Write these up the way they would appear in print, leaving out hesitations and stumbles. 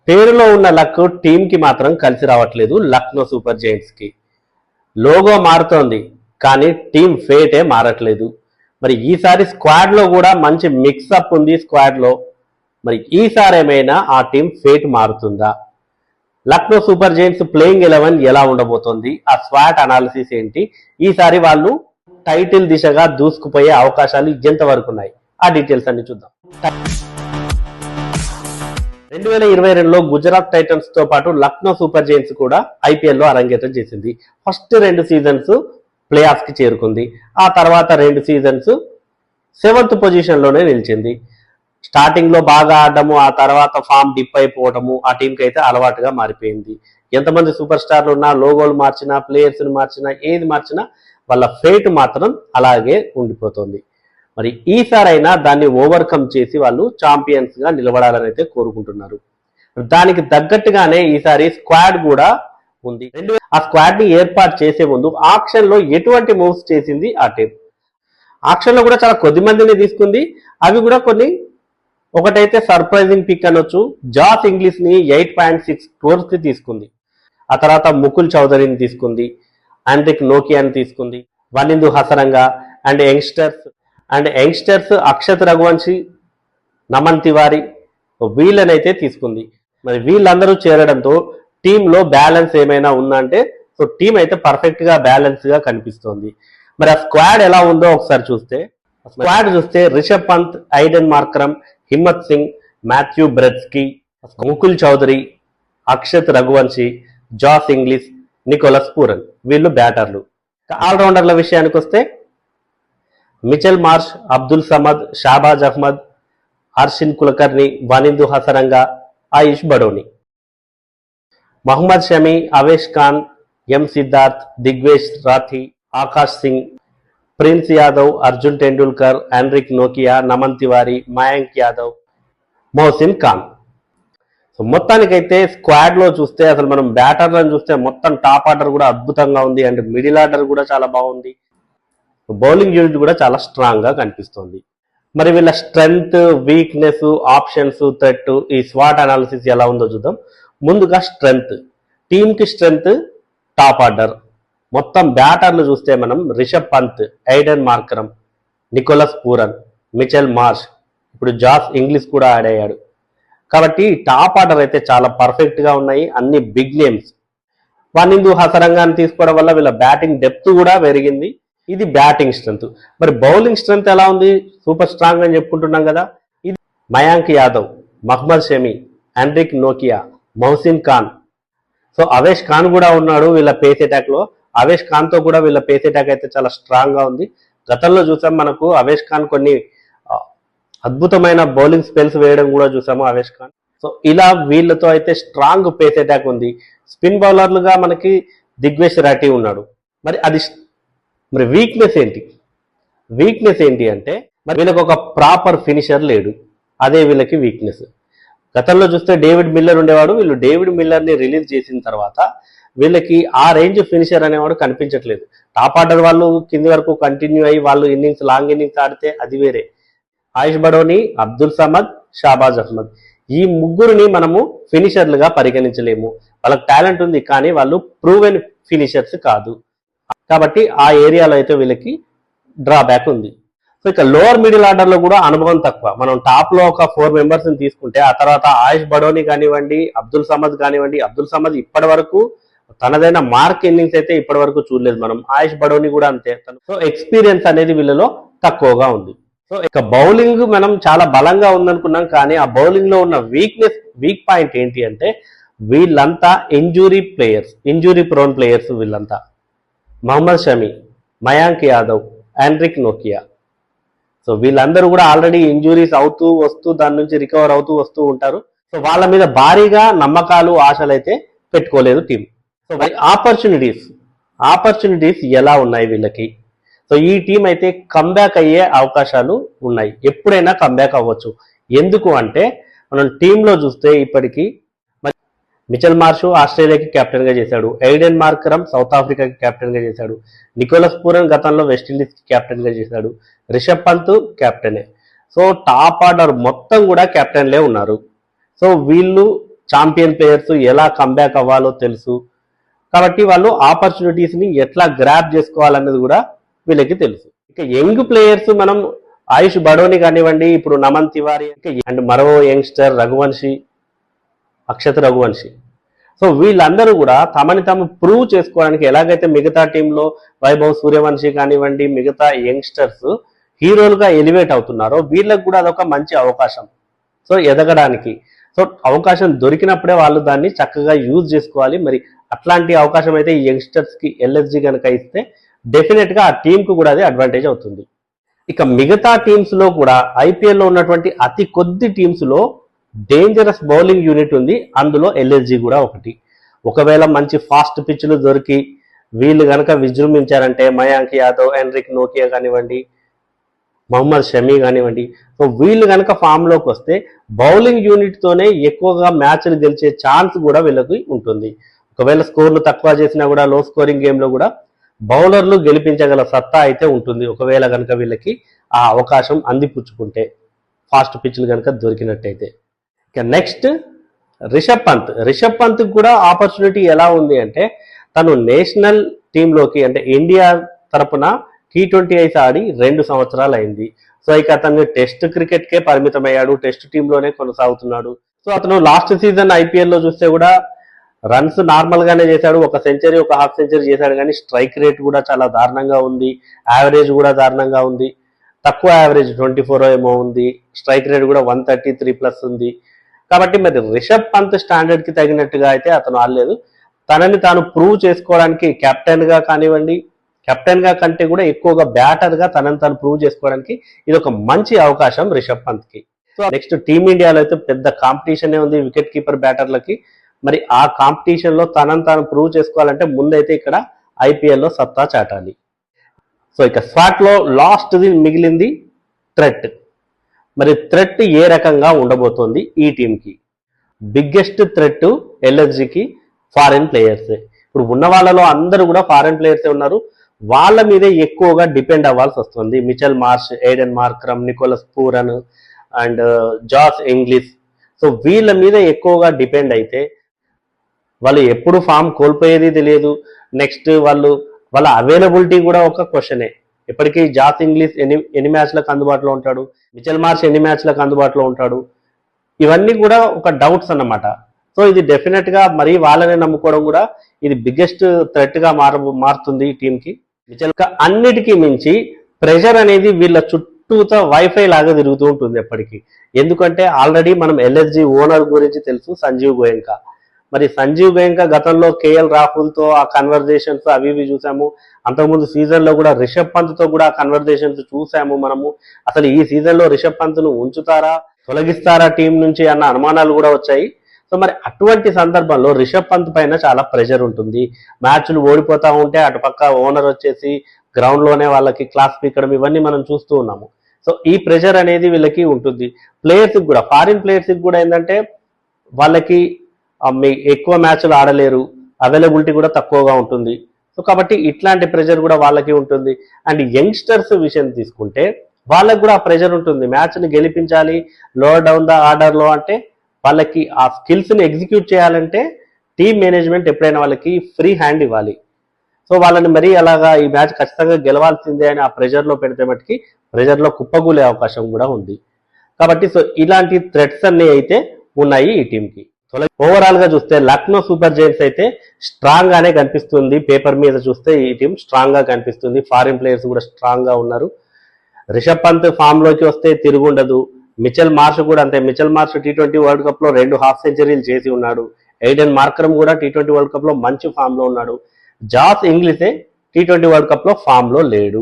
పేరులో ఉన్న లక్ టీంకి మాత్రం కలిసి రావట్లేదు. లక్నో సూపర్ జైంట్స్కి లోగో మారుతోంది కానీ టీం ఫేటే మారట్లేదు. మరి ఈసారి స్క్వాడ్లో కూడా మంచి మిక్సప్ ఉంది స్క్వాడ్లో. మరి ఈసారి ఏమైనా ఆ టీం ఫేట్ మారుతుందా? లక్నో సూపర్ జైంట్స్ ప్లేయింగ్ 11 ఎలా ఉండబోతోంది? ఆ స్వాట్ అనాలిసిస్ ఏంటి? ఈసారి వాళ్ళు టైటిల్ దిశగా దూసుకుపోయే అవకాశాలు ఎంతవరకు ఉన్నాయి? ఆ డీటెయిల్స్ అన్ని చూద్దాం. 2022లో గుజరాత్ టైటన్స్ తో పాటు లక్నో సూపర్ జైంట్స్ కూడా ఐపీఎల్లో అరంగేట్రం చేసింది. ఫస్ట్ 2 సీజన్స్ ప్లే ఆఫ్ కి చేరుకుంది. ఆ తర్వాత 2 సీజన్స్ 7th పొజిషన్లోనే నిలిచింది. స్టార్టింగ్ లో బాగా ఆడటము, ఆ తర్వాత ఫామ్ డిప్ అయిపోవటము ఆ టీంకి అయితే అలవాటుగా మారిపోయింది. ఎంతమంది సూపర్ స్టార్లు ఉన్నా, లోగోలు మార్చినా, ప్లేయర్స్ ని మార్చినా, ఏది మార్చినా వాళ్ళ ఫేట్ మాత్రం అలాగే ఉండిపోతుంది. మరి ఈసారైనా దాన్ని ఓవర్కమ్ చేసి వాళ్ళు ఛాంపియన్స్ గా నిలబడాలని అయితే కోరుకుంటున్నారు. దానికి తగ్గట్టుగానే ఈసారి స్క్వాడ్ కూడా ఉంది. ఆ స్క్వాడ్ ని ఏర్పాటు చేసే ముందు ఆక్షన్ లో ఎటువంటి మూవ్స్ చేసింది ఆ టీం? ఆక్షన్ లో కూడా చాలా కొద్ది మందిని తీసుకుంది. అవి కూడా కొన్ని, ఒకటైతే సర్ప్రైజింగ్ పిక్ అనొచ్చు. జాస్ ఇంగ్లీష్ ని 8.6 crores కి తీసుకుంది. ఆ తర్వాత ముకుల్ చౌదరిని తీసుకుంది, ఆండ్రిక్ నోకియాని తీసుకుంది, వనిందు హసరంగా అండ్ యంగ్స్టర్స్ అక్షత్ రఘువంశీ, నమన్ తివారీ వీళ్ళనైతే తీసుకుంది. మరి వీళ్ళందరూ చేరడంతో టీంలో బ్యాలెన్స్ ఏమైనా ఉందంటే సో టీం అయితే పర్ఫెక్ట్ గా బ్యాలెన్స్ గా కనిపిస్తోంది. మరి ఆ స్క్వాడ్ ఎలా ఉందో ఒకసారి చూస్తే, Rishabh Pant, Aiden Markram, Himmat Singh, Matthew Breetzke, Mukul Choudhary, Akshat Raghuvanshi, Josh Inglis, Nicholas Pooran వీళ్ళు బ్యాటర్లు. ఆల్రౌండర్ల విషయానికి వస్తే Mitchell Marsh, Abdul Samad, Shahbaz Ahmed, Arshin Kulkarni, Wanindu Hasaranga, Ayush Badoni. Mohammed Shami, Avesh Khan, M Siddharth, Digvesh Rathi, Akash Singh, Prince Yadav, Arjun Tendulkar, Anrich నోకియా, నమన్ తివారీ, మయాంక్ యాదవ్, మొహసిన్ ఖాన్. సో మొత్తానికైతే స్క్వాడ్ లో చూస్తే అసలు మనం బ్యాటర్లను చూస్తే మొత్తం టాప్ ఆర్డర్ కూడా అద్భుతంగా ఉంది అండ్ మిడిల్ ఆర్డర్ కూడా చాలా బాగుంది. బౌలింగ్ యూనిట్ కూడా చాలా స్ట్రాంగ్ గా కనిపిస్తోంది. మరి వీళ్ళ స్ట్రెంగ్త్, వీక్నెస్, ఆప్షన్స్, థ్రెట్, ఈ స్వాట్ అనాలిసిస్ ఎలా ఉందో చూద్దాం. ముందుగా స్ట్రెంగ్త్. టీంకి స్ట్రెంగ్త్ టాప్ ఆర్డర్. మొత్తం బ్యాటర్లు చూస్తే మనం Rishabh Pant, Aiden Markram, Nicholas Pooran, Mitchell Marsh, ఇప్పుడు జాస్ ఇంగ్లీష్ కూడా యాడ్ అయ్యాడు. కాబట్టి టాప్ ఆర్డర్ అయితే చాలా పర్ఫెక్ట్ గా ఉన్నాయి, అన్ని బిగ్ నేమ్స్. వనిందు హసరంగాన్ని తీసుకోవడం వల్ల వీళ్ళ బ్యాటింగ్ డెప్త్ కూడా పెరిగింది. ఇది బ్యాటింగ్ స్ట్రెంత్. మరి బౌలింగ్ స్ట్రెంత్ ఎలా ఉంది? సూపర్ స్ట్రాంగ్ అని చెప్పుకుంటున్నాం కదా. ఇది మయాంక్ యాదవ్, మహమ్మద్ షమి, ఆండ్రిక్ నోకియా, మొహసిన్ ఖాన్, సో అవేష్ ఖాన్ కూడా ఉన్నాడు వీళ్ళ పేస్ అటాక్ లో. అవేష్ ఖాన్ తో కూడా వీళ్ళ పేస్ అటాక్ అయితే చాలా స్ట్రాంగ్ గా ఉంది. గతంలో చూసాం మనకు అవేష్ ఖాన్ కొన్ని అద్భుతమైన బౌలింగ్ స్పెల్స్ వేయడం కూడా చూసాము అవేష్ ఖాన్. సో ఇలా వీళ్ళతో అయితే స్ట్రాంగ్ పేస్ అటాక్ ఉంది. స్పిన్ బౌలర్లుగా మనకి దిగ్వేష్ రాఠీ ఉన్నాడు. మరి వీక్నెస్ ఏంటి అంటే మరి వీళ్ళకి ఒక ప్రాపర్ ఫినిషర్ లేడు. అదే వీళ్ళకి వీక్నెస్. గతంలో చూస్తే డేవిడ్ మిల్లర్ ఉండేవాడు. వీళ్ళు డేవిడ్ మిల్లర్ ని రిలీజ్ చేసిన తర్వాత వీళ్ళకి ఆ రేంజ్ ఫినిషర్ అనేవాడు కనిపించట్లేదు. టాప్ ఆర్డర్ వాళ్ళు కింది వరకు కంటిన్యూ అయ్యి వాళ్ళు లాంగ్ ఇన్నింగ్స్ ఆడితే అది వేరే. ఆయుష్ బడోని, అబ్దుల్ సమద్, షాబాజ్ అహ్మద్ ఈ ముగ్గురిని మనము ఫినిషర్లుగా పరిగణించలేము. వాళ్ళకి టాలెంట్ ఉంది కానీ వాళ్ళు ప్రూవెన్ ఫినిషర్స్ కాదు. కాబట్టి ఆ ఏరియాలో అయితే వీళ్ళకి డ్రాబ్యాక్ ఉంది. సో ఇక లోవర్ మిడిల్ ఆర్డర్ లో కూడా అనుభవం తక్కువ. మనం టాప్ లో ఒక 4 మెంబర్స్ ని తీసుకుంటే ఆ తర్వాత ఆయుష్ బడోని కానివ్వండి, అబ్దుల్ సమద్ కానివ్వండి. అబ్దుల్ సమద్ ఇప్పటి వరకు తనదైన మార్క్ ఇన్నింగ్స్ అయితే ఇప్పటి వరకు చూడలేదు మనం. ఆయుష్ బడోని కూడా అంతే. సో ఎక్స్పీరియన్స్ అనేది వీళ్ళలో తక్కువగా ఉంది. సో ఇక బౌలింగ్ మనం చాలా బలంగా ఉందనుకున్నాం కానీ ఆ బౌలింగ్ లో ఉన్న వీక్ పాయింట్ ఏంటి అంటే వీళ్ళంతా ఇంజురీ ప్రోన్ ప్లేయర్స్ వీళ్ళంతా. మహమ్మద్ షమి, మయాంక్ యాదవ్, ఆండ్రిక్ నోకియా. సో వీళ్ళందరూ కూడా ఆల్రెడీ ఇంజురీస్ అవుతూ వస్తూ దాని నుంచి రికవర్ అవుతూ వస్తూ ఉంటారు. సో వాళ్ళ మీద భారీగా నమ్మకాలు, ఆశలు అయితే పెట్టుకోలేదు టీం. సో మరి ఆపర్చునిటీస్ ఎలా ఉన్నాయి వీళ్ళకి? సో ఈ టీం అయితే కంబ్యాక్ అయ్యే అవకాశాలు ఉన్నాయి. ఎప్పుడైనా కంబ్యాక్ అవ్వచ్చు. ఎందుకు అంటే మనం టీంలో చూస్తే ఇప్పటికీ మిచెల్ మార్ష్ ఆస్ట్రేలియాకి కెప్టెన్ గా చేశాడు. ఎయిడెన్ మార్కరమ్ సౌత్ ఆఫ్రికాకి కెప్టెన్ గా చేశాడు. నికోలస్ పూరన్ గతంలో వెస్టిండీస్ కి కెప్టెన్ గా చేశాడు. రిషబ్ పంత్ కెప్టెనే. సో టాప్ ఆర్డర్ మొత్తం కూడా కెప్టెన్లే ఉన్నారు. సో వీళ్ళు ఛాంపియన్ ప్లేయర్స్ ఎలా కంబ్యాక్ అవ్వాలో తెలుసు. కాబట్టి వాళ్ళు ఆపర్చునిటీస్ని ఎట్లా గ్రాప్ చేసుకోవాలన్నది కూడా వీళ్ళకి తెలుసు. ఇక యంగ్ ప్లేయర్స్ మనం ఆయుష్ బడోని కానివ్వండి, ఇప్పుడు నమన్ తివారీ అండ్ మరో యంగ్స్టర్ రఘువంశీ, అక్షత్ రఘువంశీ. సో వీళ్ళందరూ కూడా తమని తాము ప్రూవ్ చేసుకోవడానికి ఎలాగైతే మిగతా టీంలో వైభవ్ సూర్యవంశీ కానివ్వండి మిగతా యంగ్స్టర్స్ హీరోలుగా ఎలివేట్ అవుతున్నారో వీళ్ళకి కూడా అదొక మంచి అవకాశం సో ఎదగడానికి. సో అవకాశం దొరికినప్పుడే వాళ్ళు దాన్ని చక్కగా యూజ్ చేసుకోవాలి. మరి అట్లాంటి అవకాశం అయితే ఈ యంగ్స్టర్స్కి ఎల్ఎస్జి కనుక ఇస్తే డెఫినెట్గా ఆ టీంకు కూడా అది అడ్వాంటేజ్ అవుతుంది. ఇక మిగతా టీమ్స్లో కూడా ఐపీఎల్లో ఉన్నటువంటి అతి కొద్ది టీమ్స్లో డేంజరస్ బౌలింగ్ యూనిట్ ఉంది, అందులో ఎల్ఎస్జి కూడా ఒకటి. ఒకవేళ మంచి ఫాస్ట్ పిచ్లు దొరికి వీళ్ళు కనుక విజృంభించారంటే మయాంక్ యాదవ్, ఎన్రిక్ నోకియా కానివ్వండి, మొహమ్మద్ షమీ కానివ్వండి, సో వీళ్ళు కనుక ఫామ్లోకి వస్తే బౌలింగ్ యూనిట్తోనే ఎక్కువగా మ్యాచ్లు గెలిచే ఛాన్స్ కూడా వీళ్ళకి ఉంటుంది. ఒకవేళ స్కోర్లు తక్కువ చేసినా కూడా లో స్కోరింగ్ గేమ్లో కూడా బౌలర్లు గెలిపించగల సత్తా అయితే ఉంటుంది ఒకవేళ కనుక వీళ్ళకి ఆ అవకాశం అందిపుచ్చుకుంటే, ఫాస్ట్ పిచ్లు కనుక దొరికినట్టయితే. ఇక నెక్స్ట్ రిషబ్ పంత్ కూడా ఆపర్చునిటీ ఎలా ఉంది అంటే తను నేషనల్ టీంలోకి అంటే ఇండియా తరపున T20 ఆడి 2 సంవత్సరాలు అయింది. సో ఇక అతను టెస్ట్ క్రికెట్కే పరిమితమయ్యాడు, టెస్ట్ టీంలోనే కొనసాగుతున్నాడు. సో అతను లాస్ట్ సీజన్ ఐపీఎల్లో చూస్తే కూడా రన్స్ నార్మల్ గానే చేశాడు, ఒక సెంచరీ ఒక హాఫ్ సెంచరీ చేశాడు, కానీ స్ట్రైక్ రేట్ కూడా చాలా దారుణంగా ఉంది, యావరేజ్ కూడా దారుణంగా ఉంది. తక్కువ యావరేజ్ 24 ఏమో ఉంది, స్ట్రైక్ రేట్ కూడా 133+ ఉంది. కాబట్టి మరి రిషబ్ పంత్ స్టాండర్డ్ కి తగినట్టుగా అయితే అతను ఆడలేదు. తనని తాను ప్రూవ్ చేసుకోవడానికి కెప్టెన్ గా కానివ్వండి, కెప్టెన్ గా కంటే కూడా ఎక్కువగా బ్యాటర్ గా తనని తాను ప్రూవ్ చేసుకోవడానికి ఇది ఒక మంచి అవకాశం రిషబ్ పంత్ కి. సో నెక్స్ట్ టీమిండియాలో అయితే పెద్ద కాంపిటీషన్ ఉంది వికెట్ కీపర్ బ్యాటర్లకి. మరి ఆ కాంపిటీషన్ లో తనని తాను ప్రూవ్ చేసుకోవాలంటే ముందైతే ఇక్కడ ఐపీఎల్లో సత్తా చాటాలి. సో ఇక స్పాట్ లో లాస్ట్ ది మిగిలింది థ్రెట్. మరి థ్రెట్ ఏ రకంగా ఉండబోతోంది ఈ టీంకి? బిగ్గెస్ట్ థ్రెట్ ఎల్ఎస్జికి ఫారెన్ ప్లేయర్సే. ఇప్పుడు ఉన్న వాళ్ళలో అందరూ కూడా ఫారెన్ ప్లేయర్సే ఉన్నారు, వాళ్ళ మీదే ఎక్కువగా డిపెండ్ అవ్వాల్సి వస్తుంది. Mitchell Marsh, Aiden Markram, Nicholas Pooran and Josh Inglis. So వీళ్ళ మీద ఎక్కువగా డిపెండ్ అయితే వాళ్ళు ఎప్పుడు ఫామ్ కోల్పోయేది తెలియదు. నెక్స్ట్ వాళ్ళ అవైలబిలిటీ కూడా ఒక క్వశ్చనే. ఇప్పటికీ జాస్ ఇంగ్లీష్ ఎన్ని మ్యాచ్లకు అందుబాటులో ఉంటాడు, మిచెల్ మార్ష్ ఎన్ని మ్యాచ్లకు అందుబాటులో ఉంటాడు, ఇవన్నీ కూడా ఒక డౌట్స్ అన్నమాట. సో ఇది డెఫినెట్ గా మరి వాళ్ళని నమ్ముకోవడం కూడా ఇది బిగ్గెస్ట్ థ్రెట్ గా మారుతుంది ఈ టీంకి. మిచెల్ అన్నిటికీ మించి ప్రెషర్ అనేది వీళ్ళ చుట్టూతో వైఫై లాగా తిరుగుతూ ఉంటుంది ఎప్పటికీ. ఎందుకంటే ఆల్రెడీ మనం ఎల్ఎస్జి ఓనర్ గురించి తెలుసు, సంజీవ్ గోయంకా. మరి సంజీవ్ గోయంకా గతంలో కేఎల్ రాహుల్తో ఆ కన్వర్జేషన్స్ అవి ఇవి చూసాము. అంతకుముందు సీజన్లో కూడా రిషబ్ పంత్తో కూడా ఆ కన్వర్జేషన్స్ చూసాము మనము. అసలు ఈ సీజన్లో రిషబ్ పంత్ను ఉంచుతారా, తొలగిస్తారా టీం నుంచి అన్న అనుమానాలు కూడా వచ్చాయి. సో మరి అటువంటి సందర్భంలో రిషబ్ పంత్ పైన చాలా ప్రెషర్ ఉంటుంది. మ్యాచ్లు ఓడిపోతా ఉంటే అటుపక్క ఓనర్ వచ్చేసి గ్రౌండ్లోనే వాళ్ళకి క్లాస్ పీకడం ఇవన్నీ మనం చూస్తూ ఉన్నాము. సో ఈ ప్రెషర్ అనేది వీళ్ళకి ఉంటుంది. ప్లేయర్స్కి కూడా, ఫారిన్ ప్లేయర్స్కి కూడా ఏంటంటే వాళ్ళకి ఎక్కువ మ్యాచ్లు ఆడలేరు, అవైలబిలిటీ కూడా తక్కువగా ఉంటుంది. సో కాబట్టి ఇట్లాంటి ప్రెషర్ కూడా వాళ్ళకి ఉంటుంది. అండ్ యంగ్స్టర్స్ విషయం తీసుకుంటే వాళ్ళకి కూడా ఆ ప్రెషర్ ఉంటుంది. మ్యాచ్ని గెలిపించాలి లోవర్ డౌన్ ద ఆర్డర్లో అంటే వాళ్ళకి ఆ స్కిల్స్ని ఎగ్జిక్యూట్ చేయాలంటే టీమ్ మేనేజ్మెంట్ ఎప్పుడైనా వాళ్ళకి ఫ్రీ హ్యాండ్ ఇవ్వాలి. సో వాళ్ళని మరీ అలాగా ఈ మ్యాచ్ ఖచ్చితంగా గెలవాల్సిందే అని ఆ ప్రెషర్లో పెడితే మటుకి ప్రెషర్లో కుప్పగూలే అవకాశం కూడా ఉంది. కాబట్టి సో ఇలాంటి థ్రెట్స్ అన్నీ అయితే ఉన్నాయి ఈ టీంకి. ఓవరాల్ గా చూస్తే లక్నో సూపర్ జైంట్స్ అయితే స్ట్రాంగ్ గానే కనిపిస్తుంది. పేపర్ మీద చూస్తే ఈ టీం స్ట్రాంగ్ గా కనిపిస్తుంది. ఫారిన్ ప్లేయర్స్ కూడా స్ట్రాంగ్ గా ఉన్నారు. రిషబ్ పంత్ ఫామ్ లోకి వస్తే తిరుగుండదు. మిచెల్ మార్ష్ కూడా అంతే. Mitchell Marsh T20 world cup లో 2 హాఫ్ సెంచరీలు చేసి ఉన్నాడు. ఎయిడెన్ మార్క్రమ్ కూడా T20 వరల్డ్ కప్ లో మంచి ఫామ్ లో ఉన్నాడు. జాస్ ఇంగ్లీషే T20 వరల్డ్ కప్ లో ఫామ్ లో లేడు.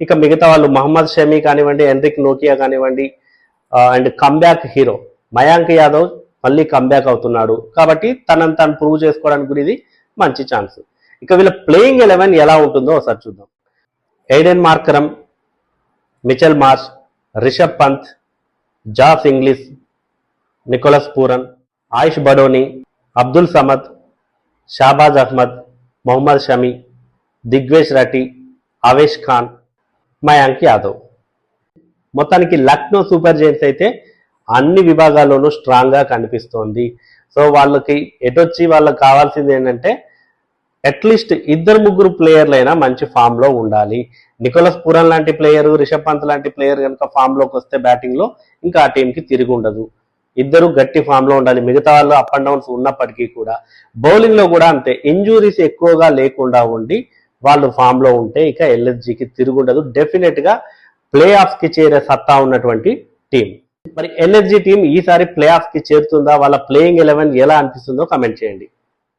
ఇక మిగతా వాళ్ళు మహమ్మద్ షమీ కానివ్వండి, ఎన్రిక్ నోకియా కానివ్వండి, and comeback hero Mayank Yadav మళ్ళీ కమ్బ్యాక్ అవుతున్నాడు. కాబట్టి తనని తాను ప్రూవ్ చేసుకోవడానికి కూడా ఇది మంచి ఛాన్స్. ఇక వీళ్ళ ప్లేయింగ్ 11 ఎలా ఉంటుందో ఒకసారి చూద్దాం. Aiden Markram, Mitchell Marsh, Rishabh Pant, Josh Inglis, Nicholas Pooran, Ayush Badoni, Abdul Samad, Shahbaz Ahmed, Mohammed Shami, Digvesh Reddy, Avesh Khan, Mayank Yadav. మొత్తానికి లక్నో సూపర్ జైంట్స్ అయితే అన్ని విభాగాల్లోనూ స్ట్రాంగ్ గా కనిపిస్తోంది. సో వాళ్ళకి ఎటొచ్చి వాళ్ళకి కావాల్సింది ఏంటంటే అట్లీస్ట్ ఇద్దరు ముగ్గురు ప్లేయర్లైనా మంచి ఫామ్ లో ఉండాలి. నికోలస్ పూరన్ లాంటి ప్లేయర్, రిషబ్ పంత్ లాంటి ప్లేయర్ కనుక ఫామ్ లోకి వస్తే బ్యాటింగ్ లో ఇంకా ఆ టీంకి తిరిగి ఉండదు. ఇద్దరు గట్టి ఫామ్ లో ఉండాలి. మిగతా వాళ్ళు అప్ అండ్ డౌన్స్ ఉన్నప్పటికీ కూడా బౌలింగ్ లో కూడా అంతే, ఇంజురీస్ ఎక్కువగా లేకుండా ఉండి వాళ్ళు ఫామ్ లో ఉంటే ఇక ఎల్ఎస్జికి తిరుగుండదు. డెఫినెట్ గా ప్లే ఆఫ్స్ కి చేరే సత్తా ఉన్నటువంటి టీం. మరి ఎల్ఎస్జి టీం ఈసారి ప్లే ఆఫ్స్ కి చేరుతుందా? వాళ్ళ ప్లేయింగ్ 11 ఎలా అనిపిస్తుందో కమెంట్ చేయండి.